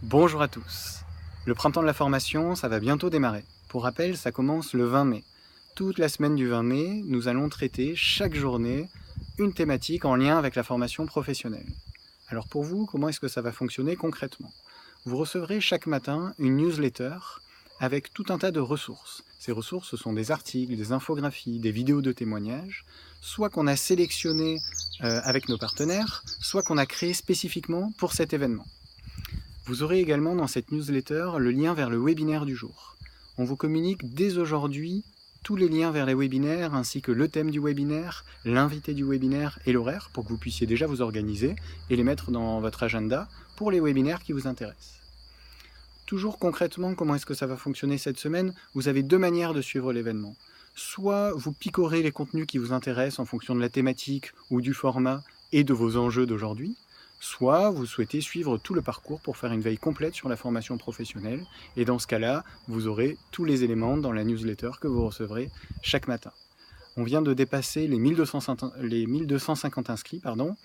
Bonjour à tous. Le printemps de la formation, ça va bientôt démarrer. Pour rappel, ça commence le 20 mai. Toute la semaine du 20 mai, nous allons traiter chaque journée une thématique en lien avec la formation professionnelle. Alors pour vous, comment est-ce que ça va fonctionner concrètement? Vous recevrez chaque matin une newsletter avec tout un tas de ressources. Ces ressources, ce sont des articles, des infographies, des vidéos de témoignages, soit qu'on a sélectionné avec nos partenaires, soit qu'on a créé spécifiquement pour cet événement. Vous aurez également dans cette newsletter le lien vers le webinaire du jour. On vous communique dès aujourd'hui tous les liens vers les webinaires ainsi que le thème du webinaire, l'invité du webinaire et l'horaire pour que vous puissiez déjà vous organiser et les mettre dans votre agenda pour les webinaires qui vous intéressent. Toujours concrètement, comment est-ce que ça va fonctionner cette semaine? Vous avez deux manières de suivre l'événement. Soit vous picorez les contenus qui vous intéressent en fonction de la thématique ou du format et de vos enjeux d'aujourd'hui, soit vous souhaitez suivre tout le parcours pour faire une veille complète sur la formation professionnelle, et dans ce cas-là, vous aurez tous les éléments dans la newsletter que vous recevrez chaque matin. On vient de dépasser les 1250 inscrits, donc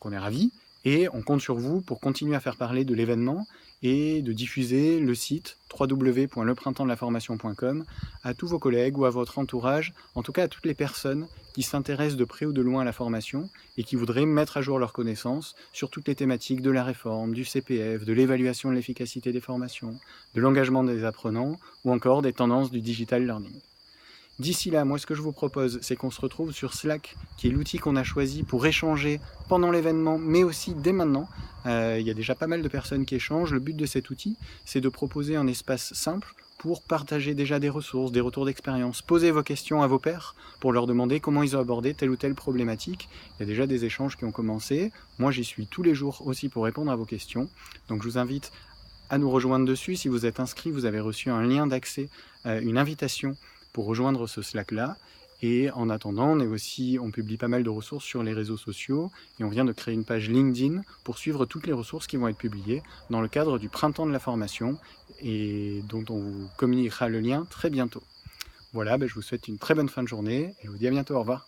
on est ravis, et on compte sur vous pour continuer à faire parler de l'événement et de diffuser le site www.leprintemps-de-la-formation.com à tous vos collègues ou à votre entourage, en tout cas à toutes les personnes qui s'intéressent de près ou de loin à la formation et qui voudraient mettre à jour leurs connaissances sur toutes les thématiques de la réforme, du CPF, de l'évaluation de l'efficacité des formations, de l'engagement des apprenants ou encore des tendances du digital learning. D'ici là, moi ce que je vous propose, c'est qu'on se retrouve sur Slack, qui est l'outil qu'on a choisi pour échanger pendant l'événement, mais aussi dès maintenant. Il y a déjà pas mal de personnes qui échangent. Le but de cet outil, c'est de proposer un espace simple pour partager déjà des ressources, des retours d'expérience, poser vos questions à vos pairs pour leur demander comment ils ont abordé telle ou telle problématique. Il y a déjà des échanges qui ont commencé. Moi, j'y suis tous les jours aussi pour répondre à vos questions. Donc je vous invite à nous rejoindre dessus. Si vous êtes inscrit, vous avez reçu un lien d'accès, une invitation pour rejoindre ce Slack-là. Et en attendant, on publie pas mal de ressources sur les réseaux sociaux et on vient de créer une page LinkedIn pour suivre toutes les ressources qui vont être publiées dans le cadre du printemps de la formation et dont on vous communiquera le lien très bientôt. Voilà, je vous souhaite une très bonne fin de journée et je vous dis à bientôt, au revoir.